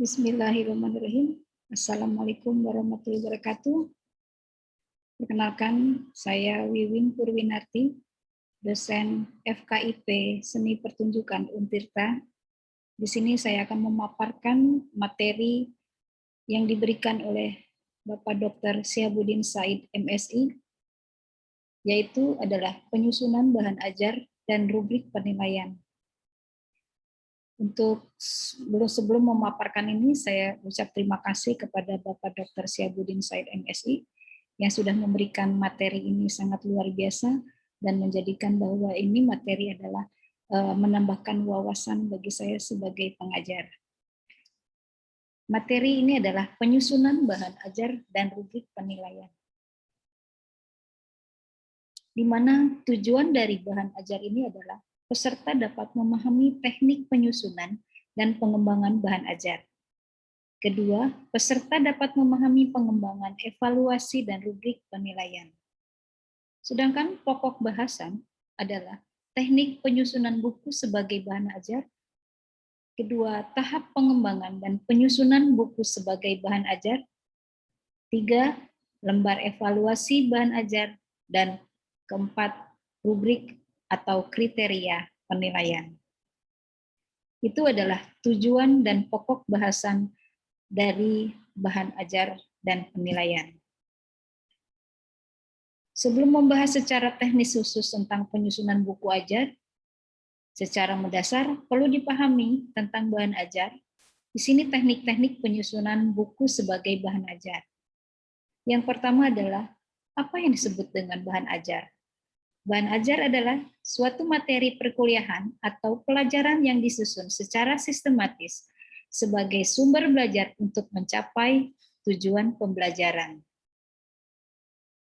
Bismillahirrahmanirrahim. Assalamualaikum warahmatullahi wabarakatuh. Perkenalkan, saya Wiwin Purwinarti, dosen FKIP Seni Pertunjukan Untirta. Di sini saya akan memaparkan materi yang diberikan oleh Bapak Dr. Syihabuddin Said, MSI, yaitu adalah penyusunan bahan ajar dan rubrik penilaian. Untuk sebelum memaparkan ini, saya ucap terima kasih kepada Bapak Dr. Syihabuddin Said, MSI, yang sudah memberikan materi ini sangat luar biasa dan menjadikan bahwa ini materi adalah menambahkan wawasan bagi saya sebagai pengajar. Materi ini adalah penyusunan bahan ajar dan rubrik penilaian, di mana tujuan dari bahan ajar ini adalah peserta dapat memahami teknik penyusunan dan pengembangan bahan ajar. Kedua, peserta dapat memahami pengembangan evaluasi dan rubrik penilaian. Sedangkan pokok bahasan adalah teknik penyusunan buku sebagai bahan ajar. Kedua, tahap pengembangan dan penyusunan buku sebagai bahan ajar. Tiga, lembar evaluasi bahan ajar. Dan keempat, rubrik atau kriteria penilaian. Itu adalah tujuan dan pokok bahasan dari bahan ajar dan penilaian. Sebelum membahas secara teknis khusus tentang penyusunan buku ajar, secara mendasar perlu dipahami tentang bahan ajar. Di sini teknik-teknik penyusunan buku sebagai bahan ajar. Yang pertama adalah apa yang disebut dengan bahan ajar. Bahan ajar adalah suatu materi perkuliahan atau pelajaran yang disusun secara sistematis sebagai sumber belajar untuk mencapai tujuan pembelajaran.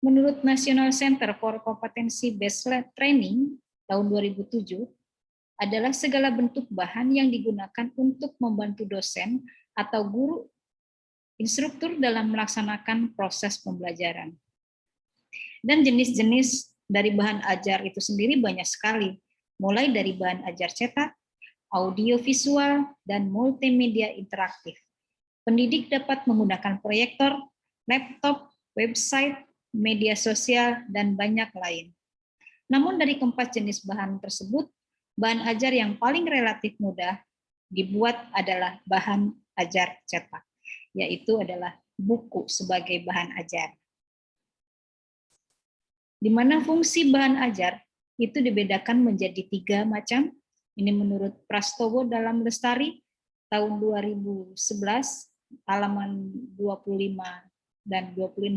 Menurut National Center for Competency Based Training tahun 2007, adalah segala bentuk bahan yang digunakan untuk membantu dosen atau guru instruktur dalam melaksanakan proses pembelajaran. Dan jenis-jenis dari bahan ajar itu sendiri banyak sekali, mulai dari bahan ajar cetak, audiovisual, dan multimedia interaktif. Pendidik dapat menggunakan proyektor, laptop, website, media sosial, dan banyak lain. Namun dari keempat jenis bahan tersebut, bahan ajar yang paling relatif mudah dibuat adalah bahan ajar cetak, yaitu adalah buku sebagai bahan ajar. Di mana fungsi bahan ajar itu dibedakan menjadi 3 macam. Ini menurut Prastowo dalam Lestari tahun 2011 halaman 25 dan 26,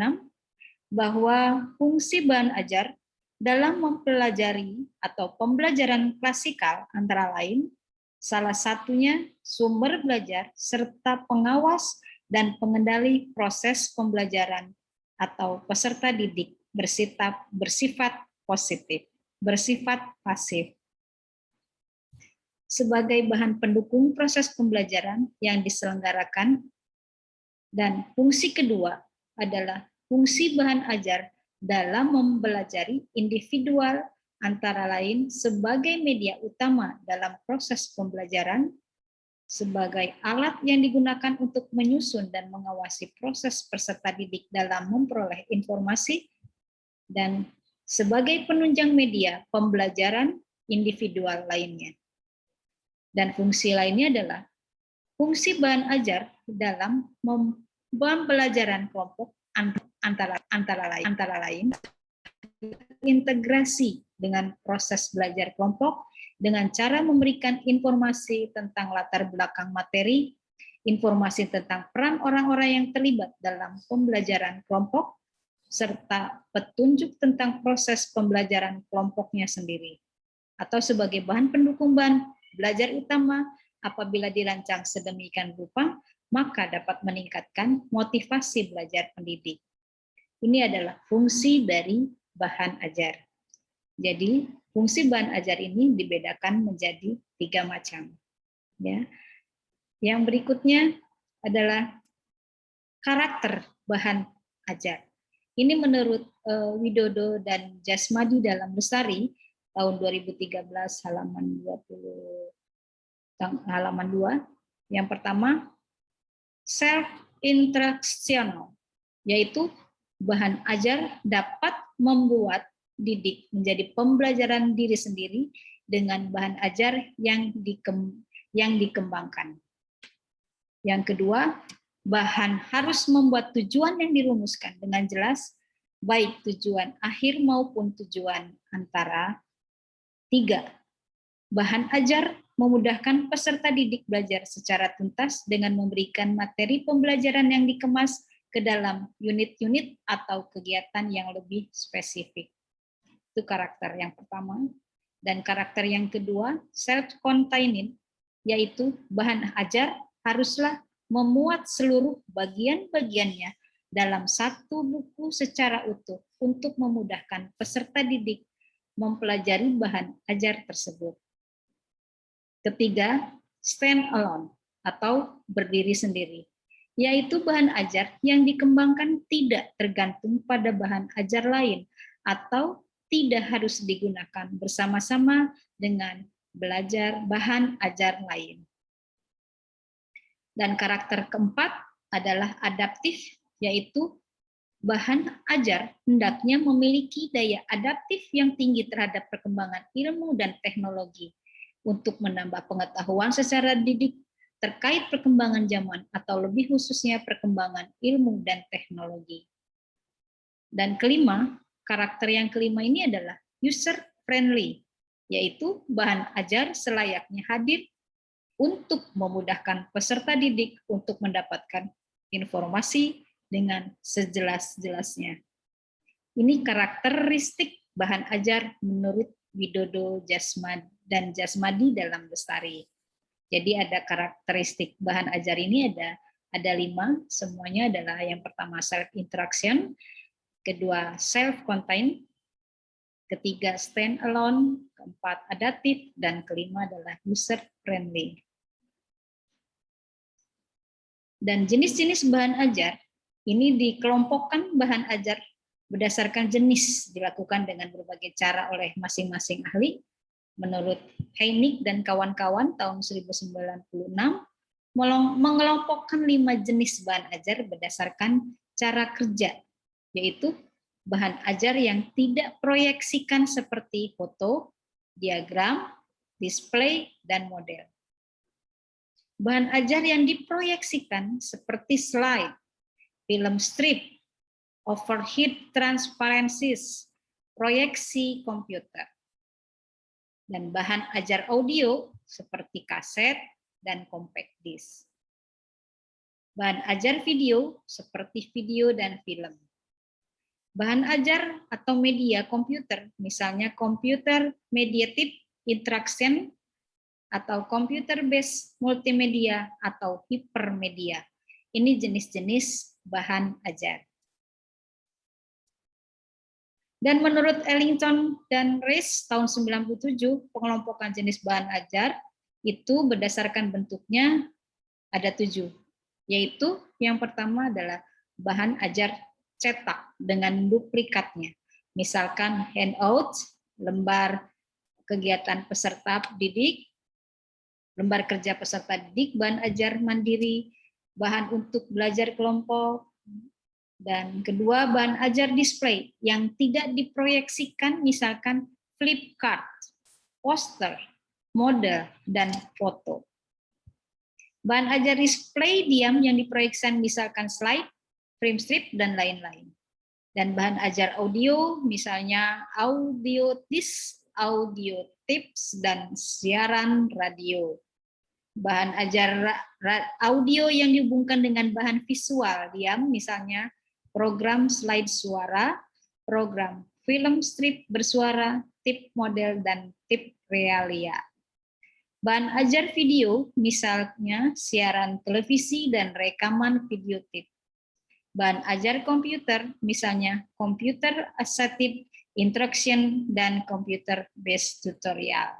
bahwa fungsi bahan ajar dalam mempelajari atau pembelajaran klasikal antara lain salah satunya sumber belajar serta pengawas dan pengendali proses pembelajaran atau peserta didik bersifat positif, bersifat pasif. Sebagai bahan pendukung proses pembelajaran yang diselenggarakan, dan fungsi kedua adalah fungsi bahan ajar dalam mempelajari individual antara lain sebagai media utama dalam proses pembelajaran, sebagai alat yang digunakan untuk menyusun dan mengawasi proses peserta didik dalam memperoleh informasi, dan sebagai penunjang media pembelajaran individual lainnya. Dan fungsi lainnya adalah fungsi bahan ajar dalam pembelajaran kelompok antara lain integrasi dengan proses belajar kelompok dengan cara memberikan informasi tentang latar belakang materi, informasi tentang peran orang-orang yang terlibat dalam pembelajaran kelompok, serta petunjuk tentang proses pembelajaran kelompoknya sendiri, atau sebagai bahan pendukung bahan belajar utama apabila dirancang sedemikian rupa, maka dapat meningkatkan motivasi belajar pendidik. Ini adalah fungsi dari bahan ajar. Jadi, fungsi bahan ajar ini dibedakan menjadi 3 macam. Ya. Yang berikutnya adalah karakter bahan ajar. Ini menurut Widodo dan Jasmadi dalam Lestari tahun 2013 halaman 2. Yang pertama, self-instructional, yaitu bahan ajar dapat membuat didik menjadi pembelajaran diri sendiri dengan bahan ajar yang dikembangkan. Yang kedua, bahan harus membuat tujuan yang dirumuskan dengan jelas, baik tujuan akhir maupun tujuan antara. 3. Bahan ajar memudahkan peserta didik belajar secara tuntas dengan memberikan materi pembelajaran yang dikemas ke dalam unit-unit atau kegiatan yang lebih spesifik. Itu karakter yang pertama. Dan karakter yang kedua, self-contained, yaitu bahan ajar haruslah memuat seluruh bagian-bagiannya dalam satu buku secara utuh untuk memudahkan peserta didik mempelajari bahan ajar tersebut. Ketiga, stand alone atau berdiri sendiri, yaitu bahan ajar yang dikembangkan tidak tergantung pada bahan ajar lain atau tidak harus digunakan bersama-sama dengan belajar bahan ajar lain. Dan karakter keempat adalah adaptif, yaitu bahan ajar hendaknya memiliki daya adaptif yang tinggi terhadap perkembangan ilmu dan teknologi untuk menambah pengetahuan secara didik terkait perkembangan zaman atau lebih khususnya perkembangan ilmu dan teknologi. Dan kelima, karakter yang kelima ini adalah user friendly, yaitu bahan ajar selayaknya hadir untuk memudahkan peserta didik untuk mendapatkan informasi dengan sejelas-jelasnya. Ini karakteristik bahan ajar menurut Widodo dan Jasmadi dalam Lestari. Jadi ada karakteristik bahan ajar ini ada 5, semuanya adalah yang pertama self-interaction, kedua self-contained, ketiga stand-alone, keempat adaptif, dan kelima adalah user-friendly. Dan jenis-jenis bahan ajar ini dikelompokkan bahan ajar berdasarkan jenis, dilakukan dengan berbagai cara oleh masing-masing ahli. Menurut Heinig dan kawan-kawan tahun 1996, mengelompokkan 5 jenis bahan ajar berdasarkan cara kerja, yaitu bahan ajar yang tidak proyeksikan seperti foto, diagram, display, dan model. Bahan ajar yang diproyeksikan seperti slide, film strip, overhead transparencies, proyeksi komputer. Dan bahan ajar audio seperti kaset dan compact disc. Bahan ajar video seperti video dan film. Bahan ajar atau media komputer, misalnya computer mediated interaction atau computer based multimedia atau hipermedia. Ini jenis-jenis bahan ajar. Dan menurut Ellington dan Rees tahun 97, pengelompokan jenis bahan ajar itu berdasarkan bentuknya ada 7, yaitu yang pertama adalah bahan ajar cetak dengan duplikatnya. Misalkan handout, lembar kegiatan peserta didik, lembar kerja peserta didik, bahan ajar mandiri, bahan untuk belajar kelompok, dan kedua bahan ajar display yang tidak diproyeksikan, misalkan flip card, poster, model, dan foto. Bahan ajar display diam yang diproyeksikan, misalkan slide, frame strip, dan lain-lain. Dan bahan ajar audio, misalnya audio disc, audio tips, dan siaran radio. Bahan ajar audio yang dihubungkan dengan bahan visual diam, misalnya program slide suara, program film strip bersuara, tip model, dan tip realia. Bahan ajar video, misalnya siaran televisi dan rekaman video tip. Bahan ajar komputer, misalnya computer assisted interaction dan computer based tutorial.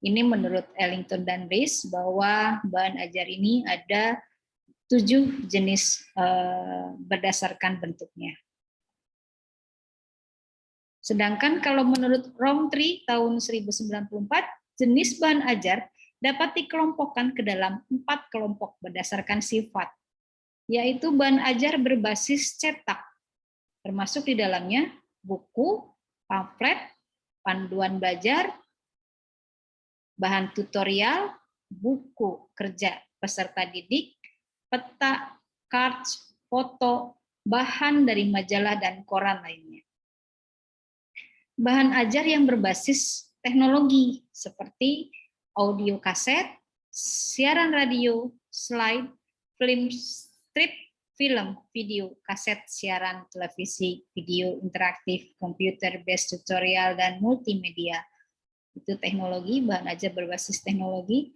Ini menurut Ellington dan Rees bahwa bahan ajar ini ada 7 jenis berdasarkan bentuknya. Sedangkan kalau menurut Rowntree tahun 1094, jenis bahan ajar dapat dikelompokkan ke dalam 4 kelompok berdasarkan sifat, yaitu bahan ajar berbasis cetak, termasuk di dalamnya buku, pamflet, panduan belajar, bahan tutorial, buku kerja peserta didik, peta, cards, foto, bahan dari majalah dan koran lainnya. Bahan ajar yang berbasis teknologi seperti audio kaset, siaran radio, slide, film strip, film, video, kaset, siaran, televisi, video interaktif, computer based tutorial, dan multimedia. Itu teknologi, bahan ajar berbasis teknologi.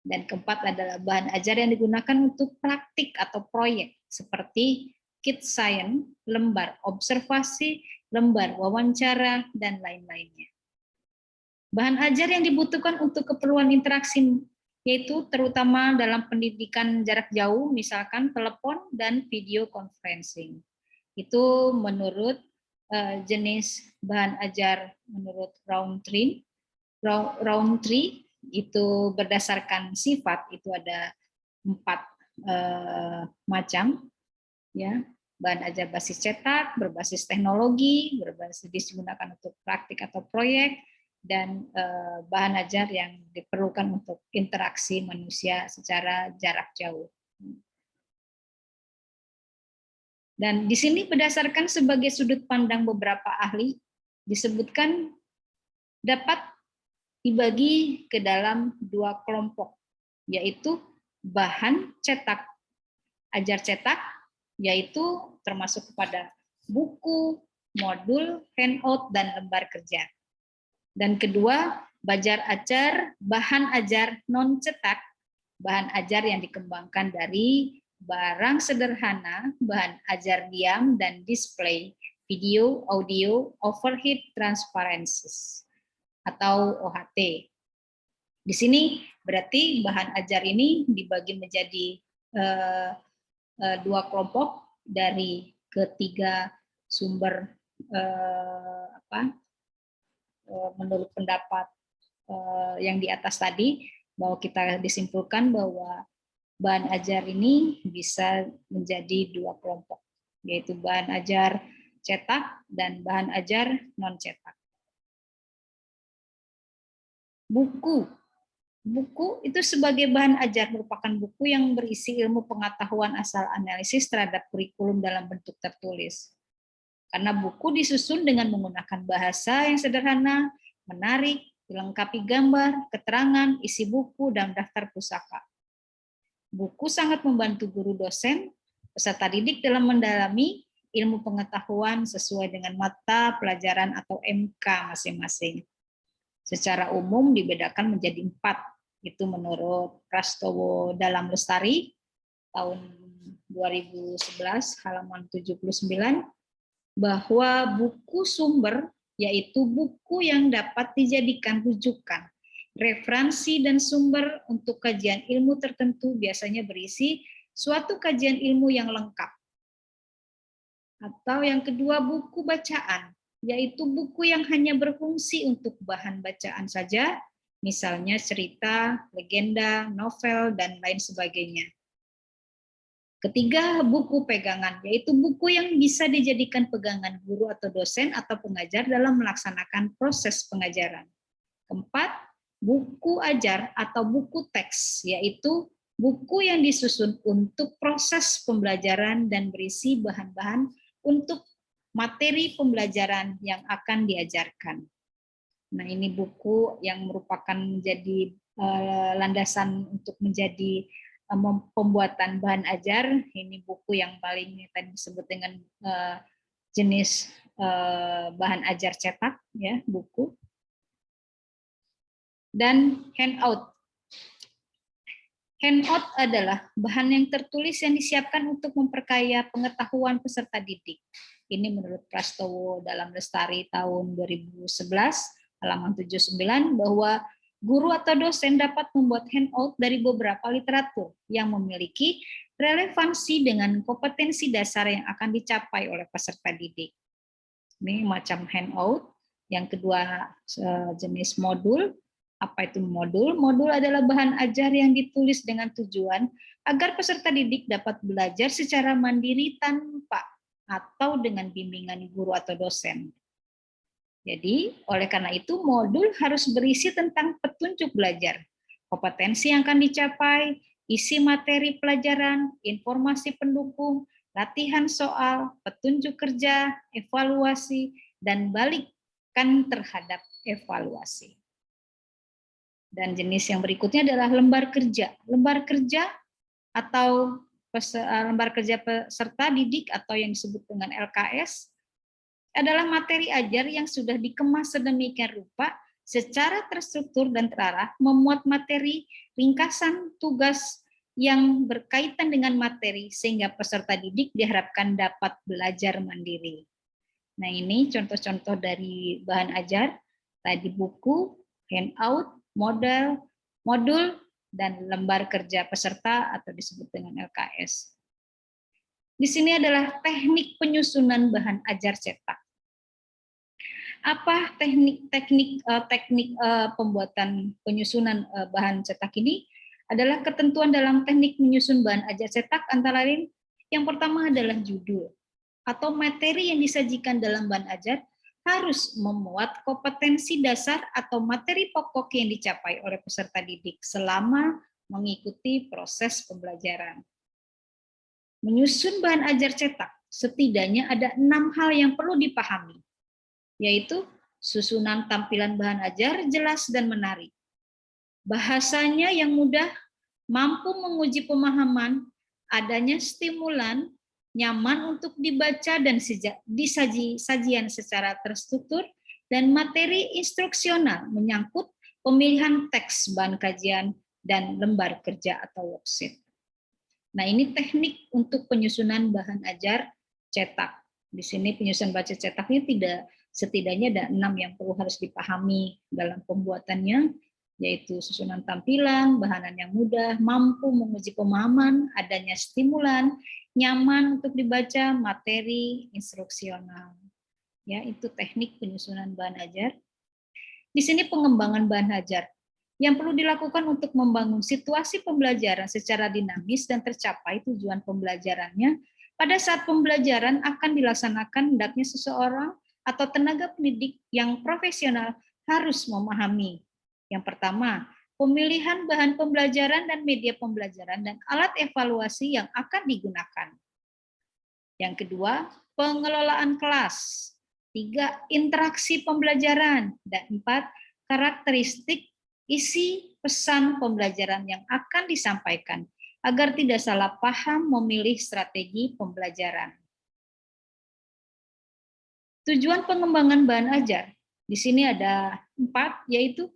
Dan keempat adalah bahan ajar yang digunakan untuk praktik atau proyek, seperti kit science, lembar observasi, lembar wawancara, dan lain-lainnya. Bahan ajar yang dibutuhkan untuk keperluan interaksi yaitu terutama dalam pendidikan jarak jauh, misalkan telepon dan video conferencing. Itu menurut jenis bahan ajar menurut Rowntree. Rowntree itu berdasarkan sifat, itu ada 4 macam, ya. Bahan ajar basis cetak, berbasis teknologi, berbasis digunakan untuk praktik atau proyek, dan bahan ajar yang diperlukan untuk interaksi manusia secara jarak jauh. Dan di sini berdasarkan sebagai sudut pandang beberapa ahli, disebutkan dapat dibagi ke dalam 2 kelompok, yaitu bahan cetak, ajar cetak, yaitu termasuk kepada buku, modul, handout, dan lembar kerja. Dan kedua, bahan ajar non cetak, bahan ajar yang dikembangkan dari barang sederhana, bahan ajar diam dan display, video, audio, overhead transparencies atau OHT. Di sini berarti bahan ajar ini dibagi menjadi 2 kelompok dari ketiga sumber menurut pendapat yang di atas tadi, bahwa kita disimpulkan bahwa bahan ajar ini bisa menjadi 2 kelompok, yaitu bahan ajar cetak dan bahan ajar non cetak. Buku itu sebagai bahan ajar merupakan buku yang berisi ilmu pengetahuan asal analisis terhadap kurikulum dalam bentuk tertulis. Karena buku disusun dengan menggunakan bahasa yang sederhana, menarik, dilengkapi gambar, keterangan, isi buku, dan daftar pusaka. Buku sangat membantu guru dosen, peserta didik dalam mendalami ilmu pengetahuan sesuai dengan mata pelajaran atau MK masing-masing. Secara umum dibedakan menjadi 4, itu menurut Prastowo Dalam Lestari tahun 2011 halaman 79, bahwa buku sumber yaitu buku yang dapat dijadikan rujukan, referensi dan sumber untuk kajian ilmu tertentu, biasanya berisi suatu kajian ilmu yang lengkap. Atau yang kedua, buku bacaan, yaitu buku yang hanya berfungsi untuk bahan bacaan saja, misalnya cerita, legenda, novel, dan lain sebagainya. Ketiga, buku pegangan, yaitu buku yang bisa dijadikan pegangan guru atau dosen atau pengajar dalam melaksanakan proses pengajaran. Keempat, buku ajar atau buku teks, yaitu buku yang disusun untuk proses pembelajaran dan berisi bahan-bahan untuk materi pembelajaran yang akan diajarkan. Nah, ini buku yang merupakan menjadi landasan untuk menjadi pembuatan bahan ajar. Ini buku yang paling tadi disebut dengan jenis bahan ajar cetak, ya, buku. Dan handout. Handout adalah bahan yang tertulis yang disiapkan untuk memperkaya pengetahuan peserta didik. Ini menurut Prastowo Dalam Lestari tahun 2011 halaman 79, bahwa guru atau dosen dapat membuat handout dari beberapa literatur yang memiliki relevansi dengan kompetensi dasar yang akan dicapai oleh peserta didik. Ini macam handout. Yang kedua, jenis modul. Apa itu modul? Modul adalah bahan ajar yang ditulis dengan tujuan agar peserta didik dapat belajar secara mandiri tanpa atau dengan bimbingan guru atau dosen. Jadi, oleh karena itu, modul harus berisi tentang petunjuk belajar, kompetensi yang akan dicapai, isi materi pelajaran, informasi pendukung, latihan soal, petunjuk kerja, evaluasi, dan balikan terhadap evaluasi. Dan jenis yang berikutnya adalah lembar kerja. Lembar kerja atau lembar kerja peserta didik atau yang disebut dengan LKS adalah materi ajar yang sudah dikemas sedemikian rupa secara terstruktur dan terarah, memuat materi, ringkasan tugas yang berkaitan dengan materi sehingga peserta didik diharapkan dapat belajar mandiri. Nah, ini contoh-contoh dari bahan ajar, tadi buku, handout, modul, dan lembar kerja peserta atau disebut dengan LKS. Di sini adalah teknik penyusunan bahan ajar cetak. Apa teknik pembuatan penyusunan bahan cetak ini? Adalah ketentuan dalam teknik menyusun bahan ajar cetak antara lain yang pertama adalah judul atau materi yang disajikan dalam bahan ajar harus memuat kompetensi dasar atau materi pokok yang dicapai oleh peserta didik selama mengikuti proses pembelajaran. Menyusun bahan ajar cetak setidaknya ada 6 hal yang perlu dipahami, yaitu susunan tampilan bahan ajar jelas dan menarik, bahasanya yang mudah, mampu menguji pemahaman, adanya stimulan, nyaman untuk dibaca dan sajian secara terstruktur, dan materi instruksional menyangkut pemilihan teks bahan kajian dan lembar kerja atau worksheet. Nah, ini teknik untuk penyusunan bahan ajar cetak. Di sini penyusunan bahan ajar cetak ini setidaknya ada 6 yang perlu harus dipahami dalam pembuatannya, yaitu susunan tampilan, bahanan yang mudah, mampu menguji pemahaman, adanya stimulan, nyaman untuk dibaca, materi instruksional. Ya, itu teknik penyusunan bahan ajar. Di sini pengembangan bahan ajar yang perlu dilakukan untuk membangun situasi pembelajaran secara dinamis dan tercapai tujuan pembelajarannya. Pada saat pembelajaran akan dilaksanakan, hendaknya seseorang atau tenaga pendidik yang profesional harus memahami. Yang pertama, pemilihan bahan pembelajaran dan media pembelajaran dan alat evaluasi yang akan digunakan. Yang kedua, pengelolaan kelas. 3, interaksi pembelajaran. Dan 4, karakteristik isi pesan pembelajaran yang akan disampaikan agar tidak salah paham memilih strategi pembelajaran. Tujuan pengembangan bahan ajar di sini ada 4, yaitu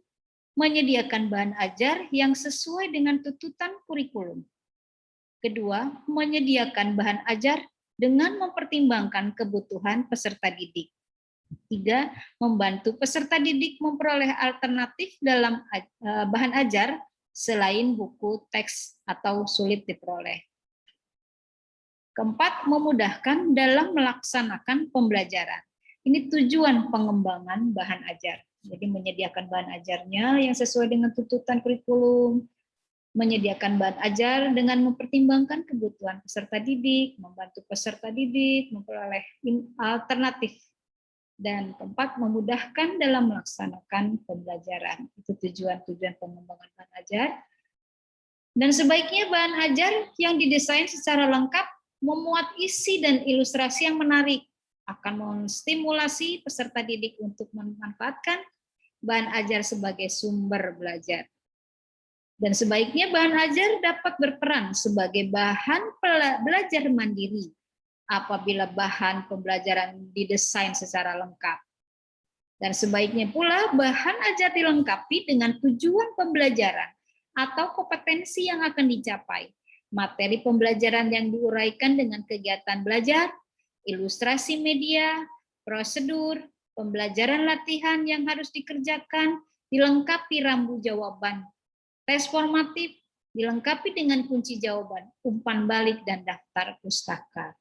menyediakan bahan ajar yang sesuai dengan tuntutan kurikulum. Kedua, menyediakan bahan ajar dengan mempertimbangkan kebutuhan peserta didik. 3, membantu peserta didik memperoleh alternatif dalam bahan ajar selain buku teks atau sulit diperoleh. Keempat, memudahkan dalam melaksanakan pembelajaran. Ini tujuan pengembangan bahan ajar. Jadi menyediakan bahan ajarnya yang sesuai dengan tuntutan kurikulum, menyediakan bahan ajar dengan mempertimbangkan kebutuhan peserta didik, membantu peserta didik memperoleh alternatif. Dan keempat, memudahkan dalam melaksanakan pembelajaran. Itu tujuan-tujuan pengembangan bahan ajar. Dan sebaiknya bahan ajar yang didesain secara lengkap memuat isi dan ilustrasi yang menarik, akan menstimulasi peserta didik untuk memanfaatkan bahan ajar sebagai sumber belajar. Dan sebaiknya bahan ajar dapat berperan sebagai bahan belajar mandiri apabila bahan pembelajaran didesain secara lengkap. Dan sebaiknya pula bahan ajar dilengkapi dengan tujuan pembelajaran atau kompetensi yang akan dicapai, materi pembelajaran yang diuraikan dengan kegiatan belajar, ilustrasi media, prosedur, pembelajaran latihan yang harus dikerjakan, dilengkapi rambu jawaban, tes formatif, dilengkapi dengan kunci jawaban, umpan balik, dan daftar pustaka.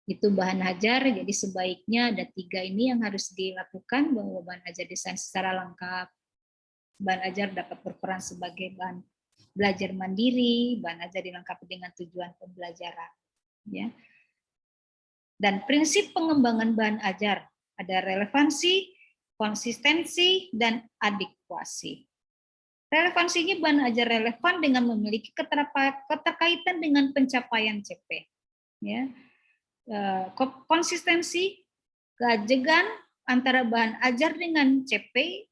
Itu bahan ajar, jadi sebaiknya ada 3 ini yang harus dilakukan, bahwa bahan ajar desain secara lengkap, bahan ajar dapat berperan sebagai bahan belajar mandiri, bahan ajar dilengkapi dengan tujuan pembelajaran. Ya. Dan prinsip pengembangan bahan ajar ada relevansi, konsistensi, dan adekuasi. Relevansinya bahan ajar relevan dengan memiliki keterkaitan dengan pencapaian CP. Ya. Konsistensi, keajegan antara bahan ajar dengan CP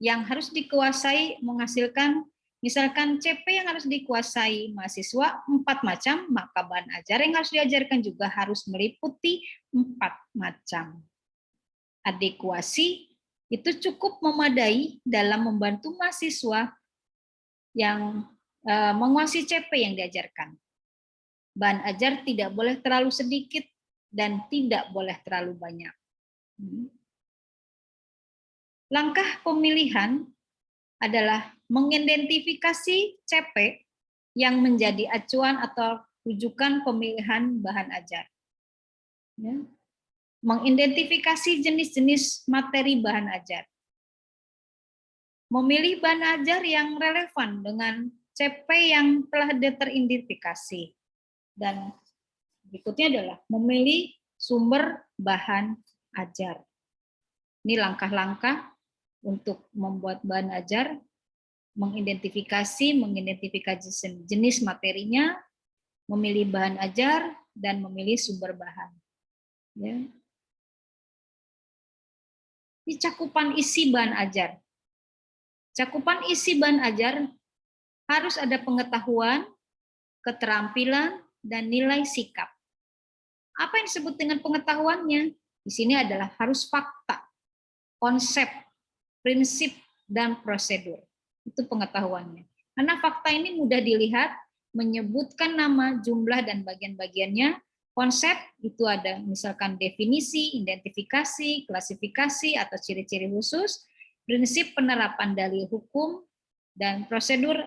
yang harus dikuasai menghasilkan, misalkan CP yang harus dikuasai mahasiswa 4 macam, maka bahan ajar yang harus diajarkan juga harus meliputi 4 macam. Adekuasi itu cukup memadai dalam membantu mahasiswa yang menguasai CP yang diajarkan. Bahan ajar tidak boleh terlalu sedikit dan tidak boleh terlalu banyak. Langkah pemilihan adalah mengidentifikasi CP yang menjadi acuan atau rujukan pemilihan bahan ajar. Ya. Mengidentifikasi jenis-jenis materi bahan ajar. Memilih bahan ajar yang relevan dengan CP yang telah teridentifikasi. Dan berikutnya adalah memilih sumber bahan ajar. Ini langkah-langkah untuk membuat bahan ajar, mengidentifikasi jenis materinya, memilih bahan ajar, dan memilih sumber bahan. Ya. Ini cakupan isi bahan ajar. Cakupan isi bahan ajar harus ada pengetahuan, keterampilan, dan nilai sikap. Apa yang disebut dengan pengetahuannya? Di sini adalah harus fakta, konsep, prinsip, dan prosedur. Itu pengetahuannya. Karena fakta ini mudah dilihat, menyebutkan nama, jumlah, dan bagian-bagiannya. Konsep itu ada misalkan definisi, identifikasi, klasifikasi, atau ciri-ciri khusus. Prinsip penerapan dalil hukum, dan prosedur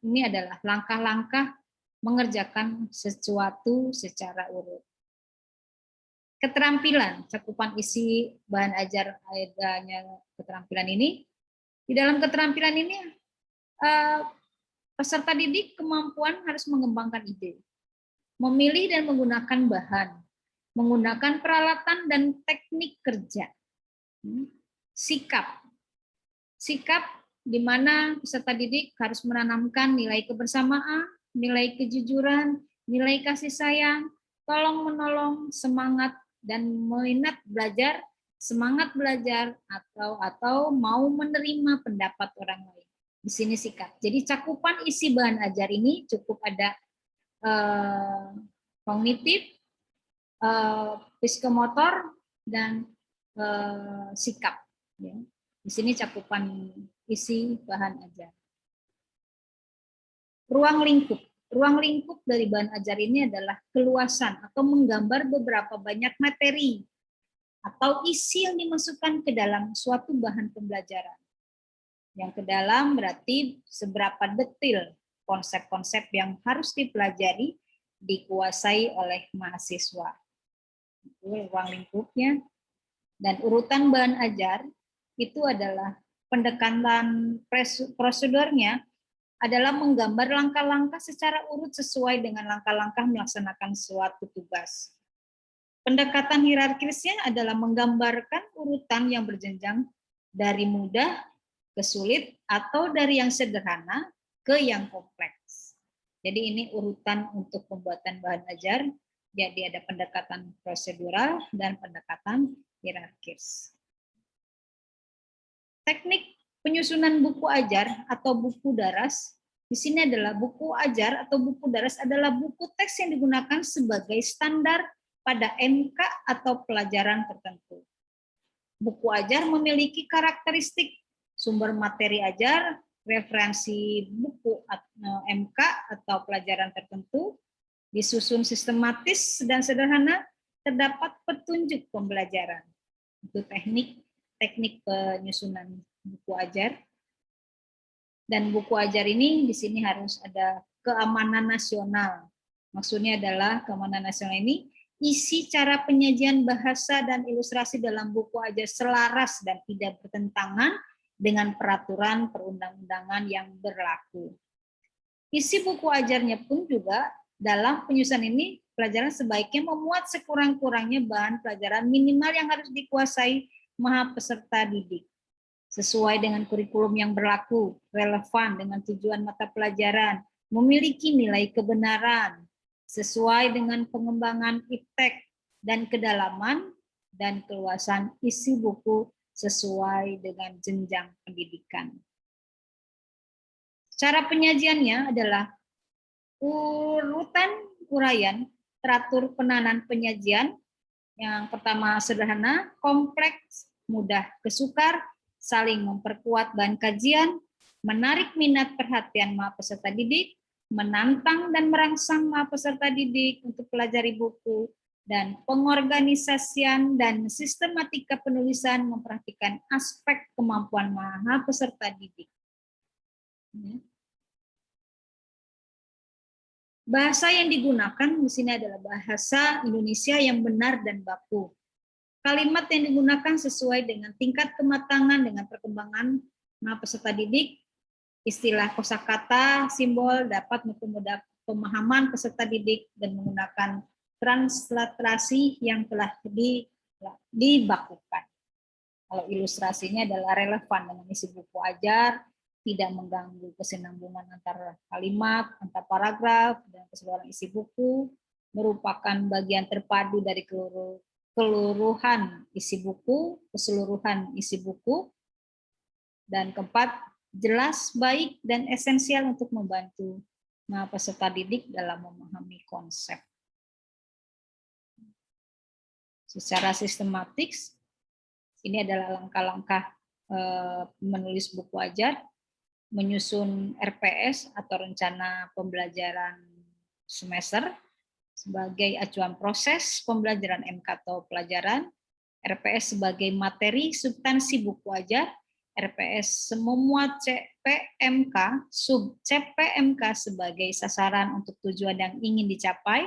ini adalah langkah-langkah mengerjakan sesuatu secara urut. Keterampilan, cakupan isi bahan ajar adanya keterampilan ini. Di dalam keterampilan ini, peserta didik kemampuan harus mengembangkan ide, memilih dan menggunakan bahan, menggunakan peralatan dan teknik kerja. Sikap di mana peserta didik harus menanamkan nilai kebersamaan, nilai kejujuran, nilai kasih sayang, tolong-menolong, semangat, dan minat belajar, semangat belajar, atau mau menerima pendapat orang lain. Di sini sikap. Jadi cakupan isi bahan ajar ini cukup ada kognitif, psikomotor, dan sikap. Ya. Di sini cakupan isi bahan ajar. Ruang lingkup. Ruang lingkup dari bahan ajar ini adalah keluasan atau menggambar beberapa banyak materi atau isi yang dimasukkan ke dalam suatu bahan pembelajaran. Yang ke dalam berarti seberapa detail konsep-konsep yang harus dipelajari dikuasai oleh mahasiswa. Itu ruang lingkupnya. Dan urutan bahan ajar itu adalah pendekatan prosedurnya adalah menggambar langkah-langkah secara urut sesuai dengan langkah-langkah melaksanakan suatu tugas. Pendekatan hierarkisnya adalah menggambarkan urutan yang berjenjang dari mudah ke sulit atau dari yang sederhana ke yang kompleks. Jadi ini urutan untuk pembuatan bahan ajar, jadi ada pendekatan prosedural dan pendekatan hierarkis. Teknik penyusunan buku ajar atau buku daras, di sini adalah buku ajar atau buku daras adalah buku teks yang digunakan sebagai standar pada MK atau pelajaran tertentu. Buku ajar memiliki karakteristik sumber materi ajar, referensi buku MK atau pelajaran tertentu, disusun sistematis dan sederhana, terdapat petunjuk pembelajaran. Itu teknik penyusunan buku ajar. Dan buku ajar ini di sini harus ada keamanan nasional. Maksudnya adalah keamanan nasional ini isi cara penyajian bahasa dan ilustrasi dalam buku ajar selaras dan tidak bertentangan dengan peraturan perundang-undangan yang berlaku. Isi buku ajarnya pun juga dalam penyusunan ini pelajaran sebaiknya memuat sekurang-kurangnya bahan pelajaran minimal yang harus dikuasai maha peserta didik sesuai dengan kurikulum yang berlaku, relevan dengan tujuan mata pelajaran, memiliki nilai kebenaran, sesuai dengan pengembangan iptek dan kedalaman dan keluasan isi buku sesuai dengan jenjang pendidikan. Cara penyajiannya adalah urutan uraian, teratur penahanan penyajian. Yang pertama sederhana, kompleks, mudah kesukar, saling memperkuat bahan kajian, menarik minat perhatian maha peserta didik, menantang dan merangsang maha peserta didik untuk pelajari buku, dan pengorganisasian dan sistematika penulisan memperhatikan aspek kemampuan maha peserta didik. Bahasa yang digunakan di sini adalah bahasa Indonesia yang benar dan baku. Kalimat yang digunakan sesuai dengan tingkat kematangan dengan perkembangan peserta didik. Istilah kosakata, simbol dapat mempermudah pemahaman peserta didik dan menggunakan transliterasi yang telah dibakukan. Kalau ilustrasinya adalah relevan dengan isi buku ajar, tidak mengganggu kesinambungan antar kalimat, antar paragraf, dan keseluruhan isi buku, merupakan bagian terpadu dari keseluruhan isi buku, dan keempat, jelas, baik, dan esensial untuk membantu peserta didik dalam memahami konsep. Secara sistematis, ini adalah langkah-langkah menulis buku ajar, menyusun RPS atau rencana pembelajaran semester sebagai acuan proses pembelajaran MK atau pelajaran, RPS sebagai materi substansi buku ajar, RPS memuat CPMK, sub CPMK sebagai sasaran untuk tujuan yang ingin dicapai.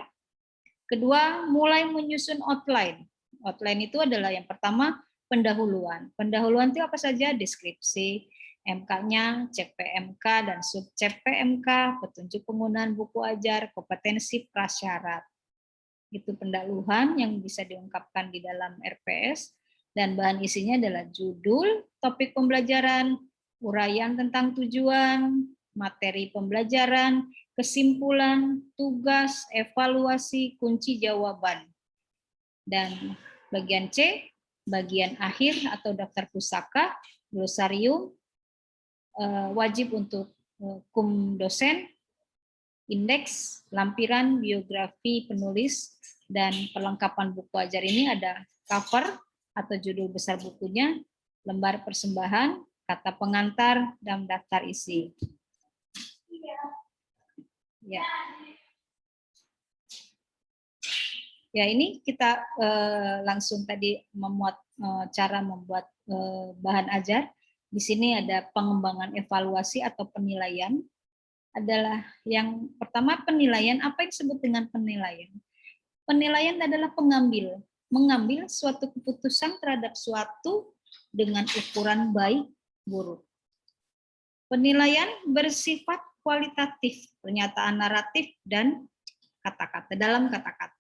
Kedua, mulai menyusun outline. Outline itu adalah yang pertama pendahuluan. Pendahuluan itu apa saja? Deskripsi, MK-nya, CPMK, dan sub CPMK, petunjuk penggunaan buku ajar, kompetensi prasyarat. Itu pendahuluan yang bisa diungkapkan di dalam RPS, dan bahan isinya adalah judul, topik pembelajaran, uraian tentang tujuan, materi pembelajaran, kesimpulan, tugas, evaluasi, kunci jawaban. Dan bagian C, bagian akhir atau daftar pusaka, glosarium, wajib untuk dosen, indeks, lampiran, biografi penulis, dan perlengkapan buku ajar ini ada cover atau judul besar bukunya, lembar persembahan, kata pengantar, dan daftar isi. Ya. Ya, ini kita langsung tadi cara membuat bahan ajar. Di sini ada pengembangan evaluasi atau penilaian. Adalah yang pertama penilaian. Apa yang disebut dengan penilaian? Penilaian adalah mengambil suatu keputusan terhadap suatu dengan ukuran baik buruk. Penilaian bersifat kualitatif, pernyataan naratif dan kata-kata dalam kata-kata.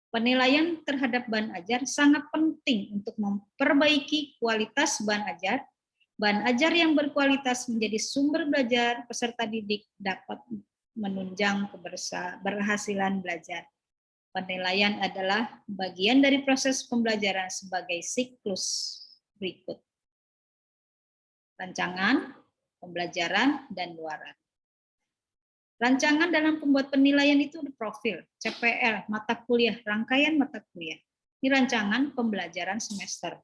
Penilaian terhadap bahan ajar sangat penting untuk memperbaiki kualitas bahan ajar. Bahan ajar yang berkualitas menjadi sumber belajar peserta didik dapat menunjang keberhasilan belajar. Penilaian adalah bagian dari proses pembelajaran sebagai siklus berikut. Rancangan, pembelajaran, dan luaran. Rancangan dalam pembuat penilaian itu profil, CPL, mata kuliah, rangkaian mata kuliah. Ini rancangan pembelajaran semester.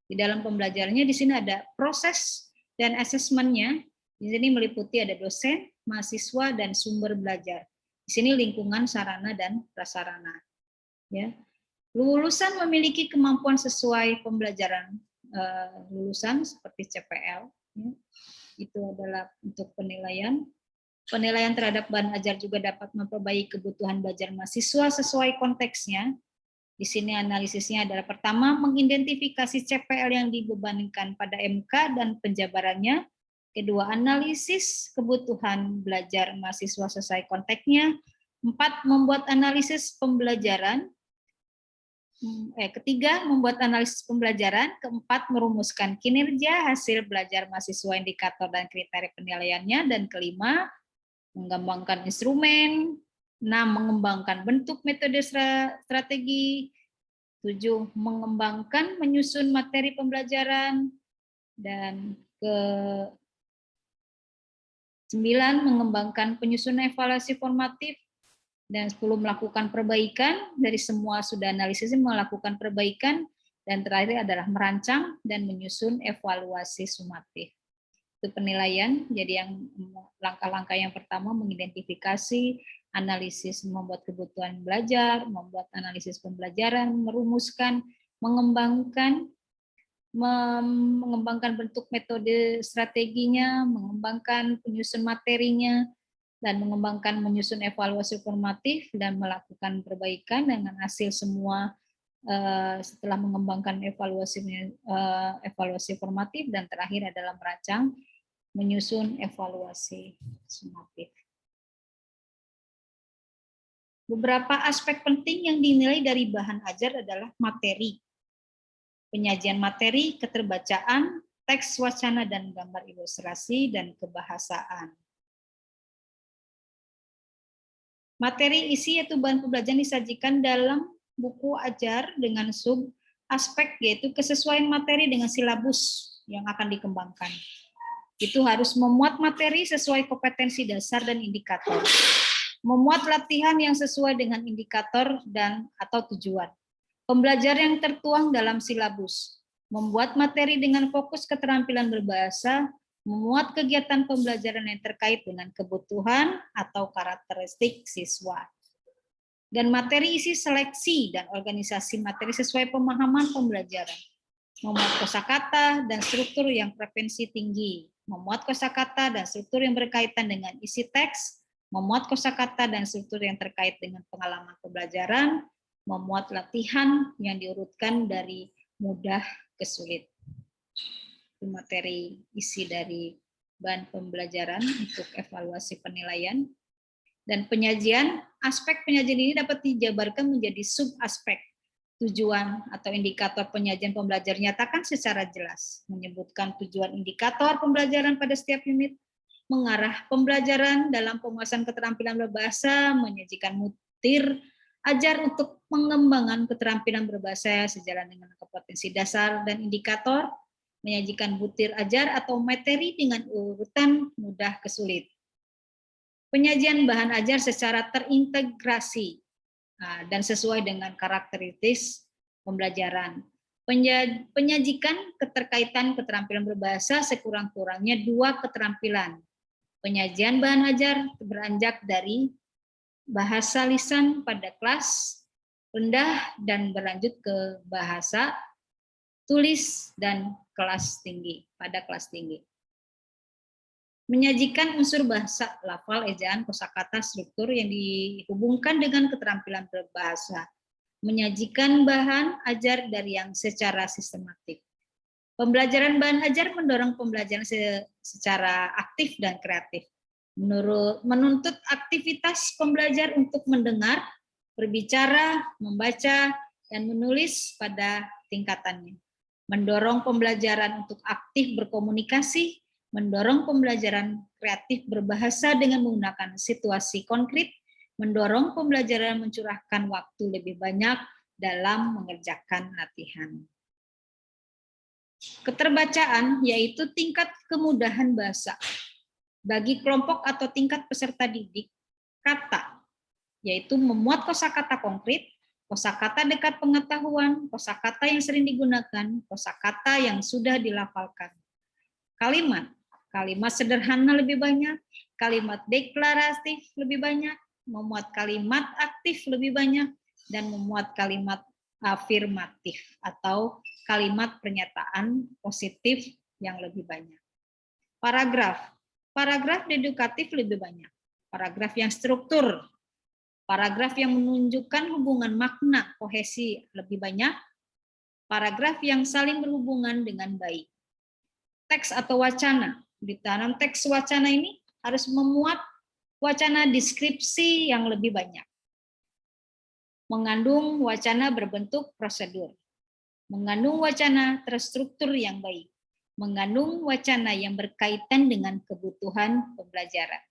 Di dalam pembelajarannya di sini ada proses dan asesmennya. Di sini meliputi ada dosen, mahasiswa, dan sumber belajar. Di sini lingkungan, sarana, dan prasarana. Ya. Lulusan memiliki kemampuan sesuai pembelajaran lulusan seperti CPL. Ya. Itu adalah untuk penilaian. Penilaian terhadap bahan ajar juga dapat memperbaiki kebutuhan belajar mahasiswa sesuai konteksnya. Di sini analisisnya adalah pertama, mengidentifikasi CPL yang dibebankan pada MK dan penjabarannya. Kedua, analisis kebutuhan belajar mahasiswa sesuai konteksnya. 4, membuat analisis pembelajaran. Ketiga, membuat analisis pembelajaran. Keempat, merumuskan kinerja hasil belajar mahasiswa, indikator dan kriteria penilaiannya. Dan kelima, mengembangkan instrumen. 6, mengembangkan bentuk metode strategi. 7, mengembangkan menyusun materi pembelajaran. Dan ke-9, mengembangkan penyusunan evaluasi formatif. Dan 10, melakukan perbaikan. Dari semua sudah analisis, melakukan perbaikan. Dan terakhir adalah merancang dan menyusun evaluasi sumatif. Itu penilaian. Jadi yang langkah-langkah yang pertama mengidentifikasi, analisis, membuat kebutuhan belajar, membuat analisis pembelajaran, merumuskan, mengembangkan bentuk metode strateginya, mengembangkan penyusun materinya, dan mengembangkan menyusun evaluasi formatif dan melakukan perbaikan dengan hasil semua setelah mengembangkan evaluasi formatif, dan terakhir adalah merancang menyusun evaluasi sumatif. Beberapa aspek penting yang dinilai dari bahan ajar adalah materi, penyajian materi, keterbacaan, teks, wacana, dan gambar ilustrasi, dan kebahasaan. Materi isi yaitu bahan pembelajaran disajikan dalam buku ajar dengan sub aspek, yaitu kesesuaian materi dengan silabus yang akan dikembangkan. Itu harus memuat materi sesuai kompetensi dasar dan indikator. Memuat latihan yang sesuai dengan indikator dan atau tujuan. Pembelajaran yang tertuang dalam silabus. Membuat materi dengan fokus keterampilan berbahasa. Memuat kegiatan pembelajaran yang terkait dengan kebutuhan atau karakteristik siswa. Dan materi isi seleksi dan organisasi materi sesuai pemahaman pembelajaran. Memuat kosakata dan struktur yang frekuensi tinggi. Memuat kosakata dan struktur yang berkaitan dengan isi teks. Memuat kosakata dan struktur yang terkait dengan pengalaman pembelajaran. Memuat latihan yang diurutkan dari mudah ke sulit. Itu materi isi dari bahan pembelajaran untuk evaluasi penilaian. Dan penyajian, aspek penyajian ini dapat dijabarkan menjadi sub-aspek. Tujuan atau indikator penyajian pembelajaran nyatakan secara jelas, menyebutkan tujuan indikator pembelajaran pada setiap unit, mengarah pembelajaran dalam penguasaan keterampilan berbahasa, menyajikan butir ajar untuk pengembangan keterampilan berbahasa sejalan dengan kompetensi dasar dan indikator, menyajikan butir ajar atau materi dengan urutan mudah ke sulit. Penyajian bahan ajar secara terintegrasi dan sesuai dengan karakteristik pembelajaran. Penyajikan keterkaitan keterampilan berbahasa sekurang-kurangnya 2 keterampilan. Penyajian bahan ajar beranjak dari bahasa lisan pada kelas rendah dan berlanjut ke bahasa tulis dan kelas tinggi, pada kelas tinggi. Menyajikan unsur bahasa, lafal, ejaan, kosakata, struktur yang dihubungkan dengan keterampilan berbahasa. Menyajikan bahan ajar dari yang secara sistematik. Pembelajaran bahan ajar mendorong pembelajaran secara aktif dan kreatif. Menuntut aktivitas pembelajar untuk mendengar, berbicara, membaca, dan menulis pada tingkatannya. Mendorong pembelajaran untuk aktif berkomunikasi, mendorong pembelajaran kreatif berbahasa dengan menggunakan situasi konkret, mendorong pembelajaran mencurahkan waktu lebih banyak dalam mengerjakan latihan. Keterbacaan yaitu tingkat kemudahan bahasa. Bagi kelompok atau tingkat peserta didik, kata, yaitu memuat kosakata konkret, kosakata dekat pengetahuan, kosakata yang sering digunakan, kosakata yang sudah dilafalkan. Kalimat sederhana lebih banyak, kalimat deklaratif lebih banyak, memuat kalimat aktif lebih banyak, dan memuat kalimat afirmatif atau kalimat pernyataan positif yang lebih banyak. Paragraf dedukatif lebih banyak, paragraf yang struktur, paragraf yang menunjukkan hubungan makna kohesi lebih banyak, paragraf yang saling berhubungan dengan baik. Teks atau wacana, Di dalam teks wacana ini harus memuat wacana deskripsi yang lebih banyak. Mengandung wacana berbentuk prosedur. Mengandung wacana terstruktur yang baik. Mengandung wacana yang berkaitan dengan kebutuhan pembelajaran.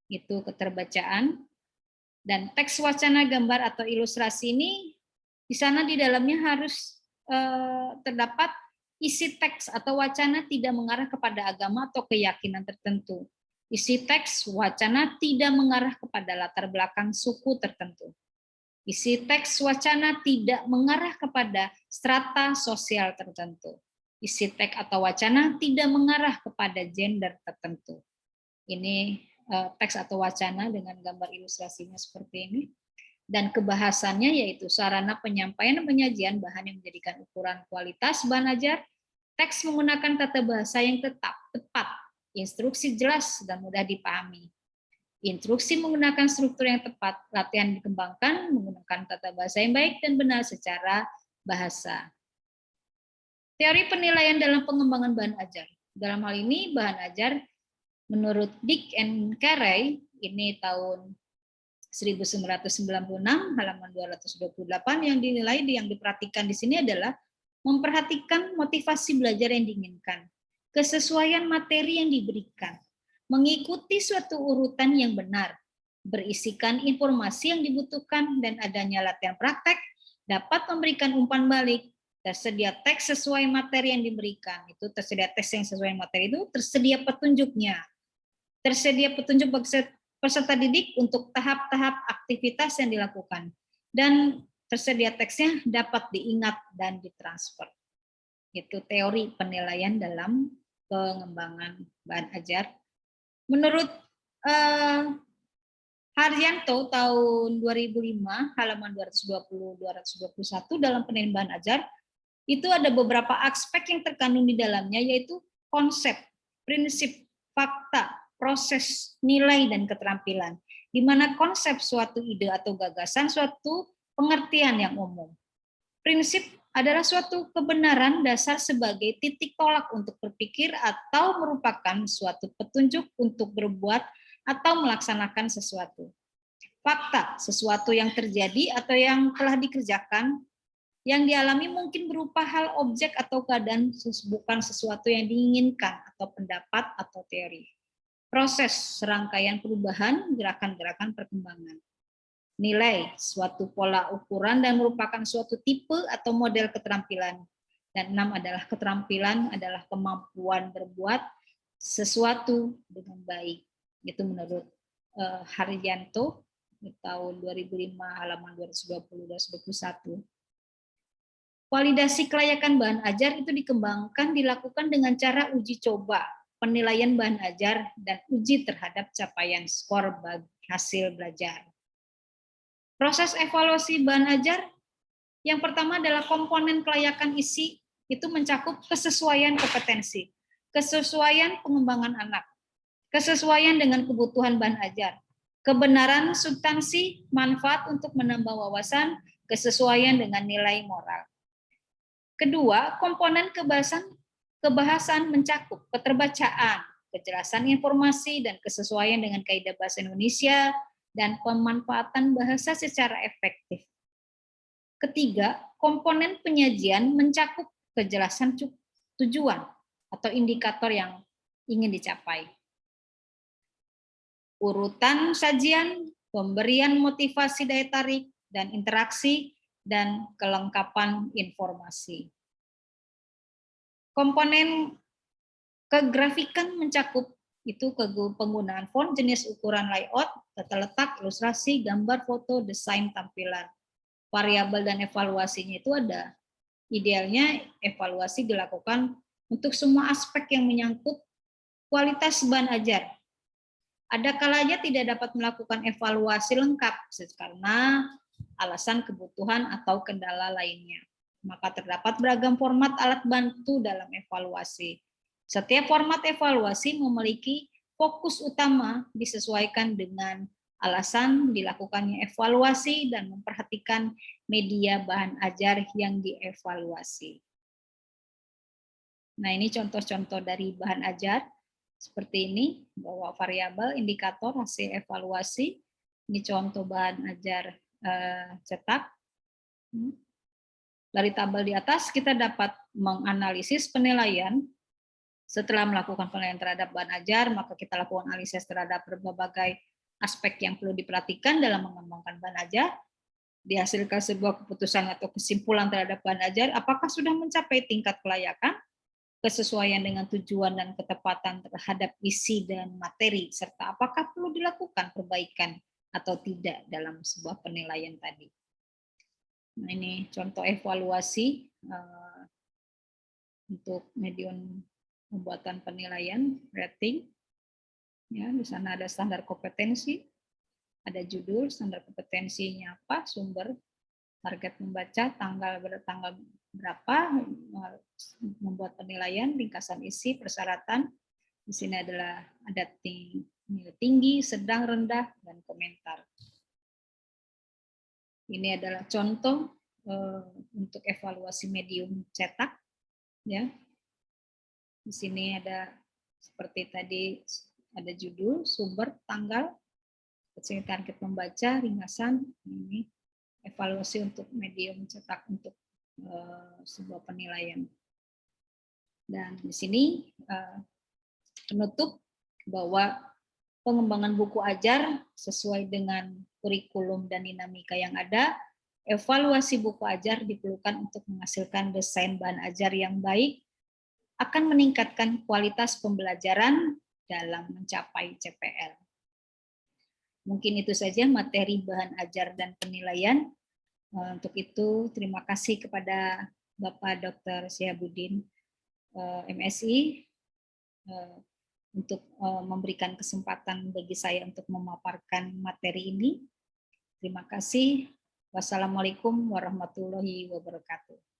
Itu keterbacaan. Dan teks wacana gambar atau ilustrasi ini di sana di dalamnya harus terdapat isi teks atau wacana tidak mengarah kepada agama atau keyakinan tertentu. Isi teks wacana tidak mengarah kepada latar belakang suku tertentu. Isi teks wacana tidak mengarah kepada strata sosial tertentu. Isi teks atau wacana tidak mengarah kepada gender tertentu. Ini teks atau wacana dengan gambar ilustrasinya seperti ini. Dan kebahasannya yaitu sarana penyampaian dan penyajian bahan yang menjadikan ukuran kualitas bahan ajar, teks menggunakan tata bahasa yang tepat, instruksi jelas dan mudah dipahami. Instruksi menggunakan struktur yang tepat, latihan dikembangkan menggunakan tata bahasa yang baik dan benar secara bahasa. Teori penilaian dalam pengembangan bahan ajar. Dalam hal ini bahan ajar menurut Dick and Carey, ini tahun 1996 halaman 228 yang dinilai yang diperhatikan di sini adalah memperhatikan motivasi belajar yang diinginkan, kesesuaian materi yang diberikan, mengikuti suatu urutan yang benar, berisikan informasi yang dibutuhkan dan adanya latihan praktek dapat memberikan umpan balik. Tersedia teks sesuai materi yang diberikan. Itu tersedia teks yang sesuai materi itu tersedia petunjuknya. Tersedia petunjuk bagi peserta didik untuk tahap-tahap aktivitas yang dilakukan. Dan tersedia teksnya dapat diingat dan ditransfer. Itu teori penilaian dalam pengembangan bahan ajar. Menurut Haryanto tahun 2005 halaman 220-221 dalam penilaian bahan ajar, itu ada beberapa aspek yang terkandung di dalamnya, yaitu konsep, prinsip, fakta, proses, nilai, dan keterampilan. Di mana konsep suatu ide atau gagasan, suatu pengertian yang umum. Prinsip adalah suatu kebenaran dasar sebagai titik tolak untuk berpikir atau merupakan suatu petunjuk untuk berbuat atau melaksanakan sesuatu. Fakta, sesuatu yang terjadi atau yang telah dikerjakan, yang dialami mungkin berupa hal objek atau keadaan, bukan sesuatu yang diinginkan atau pendapat atau teori. Proses, serangkaian perubahan, gerakan-gerakan perkembangan. Nilai, suatu pola ukuran dan merupakan suatu tipe atau model keterampilan. Dan 6 adalah keterampilan adalah kemampuan berbuat sesuatu dengan baik. Itu menurut Haryanto di tahun 2005 halaman 220-221. Validasi kelayakan bahan ajar itu dikembangkan, dilakukan dengan cara uji coba, penilaian bahan ajar, dan uji terhadap capaian skor bagi hasil belajar. Proses evaluasi bahan ajar, yang pertama adalah komponen kelayakan isi, itu mencakup kesesuaian kompetensi, kesesuaian pengembangan anak, kesesuaian dengan kebutuhan bahan ajar, kebenaran substansi, manfaat untuk menambah wawasan, kesesuaian dengan nilai moral. Kedua, komponen kebahasan mencakup keterbacaan, kejelasan informasi, dan kesesuaian dengan kaidah bahasa Indonesia, dan pemanfaatan bahasa secara efektif. Ketiga, komponen penyajian mencakup kejelasan tujuan atau indikator yang ingin dicapai. Urutan sajian, pemberian motivasi daya tarik, dan interaksi, dan kelengkapan informasi. Komponen kegrafikan mencakup itu penggunaan font, jenis ukuran layout, tata letak, ilustrasi, gambar, foto, desain tampilan. Variabel dan evaluasinya itu ada. Idealnya evaluasi dilakukan untuk semua aspek yang menyangkut kualitas bahan ajar. Ada kalanya tidak dapat melakukan evaluasi lengkap karena alasan kebutuhan atau kendala lainnya. Maka terdapat beragam format alat bantu dalam evaluasi. Setiap format evaluasi memiliki fokus utama disesuaikan dengan alasan dilakukannya evaluasi dan memperhatikan media bahan ajar yang dievaluasi. Nah, ini contoh-contoh dari bahan ajar. seperti ini, bahwa variabel, indikator, hasil evaluasi. Ini contoh bahan ajar cetak. Dari tabel di atas kita dapat menganalisis penilaian. Setelah melakukan penilaian terhadap bahan ajar, maka kita lakukan analisis terhadap berbagai aspek yang perlu diperhatikan dalam mengembangkan bahan ajar. Dihasilkan sebuah keputusan atau kesimpulan terhadap bahan ajar, apakah sudah mencapai tingkat kelayakan, kesesuaian dengan tujuan dan ketepatan terhadap isi dan materi, serta apakah perlu dilakukan perbaikan atau tidak dalam sebuah penilaian tadi. Nah, ini contoh evaluasi untuk medium pembuatan penilaian, rating. Ya, di sana ada standar kompetensi, ada judul, standar kompetensinya apa, sumber, target membaca, tanggal berapa, membuat penilaian, ringkasan isi, persyaratan. Di sini adalah ada nilai tinggi, sedang, rendah, dan komentar. Ini adalah contoh untuk evaluasi medium cetak. Ya, di sini ada seperti tadi, ada judul, sumber, tanggal, target membaca, ringkasan. Ini evaluasi untuk medium cetak untuk sebuah penilaian. Dan di sini penutup bahwa pengembangan buku ajar sesuai dengan kurikulum dan dinamika yang ada, evaluasi buku ajar diperlukan untuk menghasilkan desain bahan ajar yang baik, akan meningkatkan kualitas pembelajaran dalam mencapai CPL. Mungkin itu saja materi bahan ajar dan penilaian. Untuk itu, terima kasih kepada Bapak Dr. Syihabuddin, MSI, untuk memberikan kesempatan bagi saya untuk memaparkan materi ini. Terima kasih. Wassalamualaikum warahmatullahi wabarakatuh.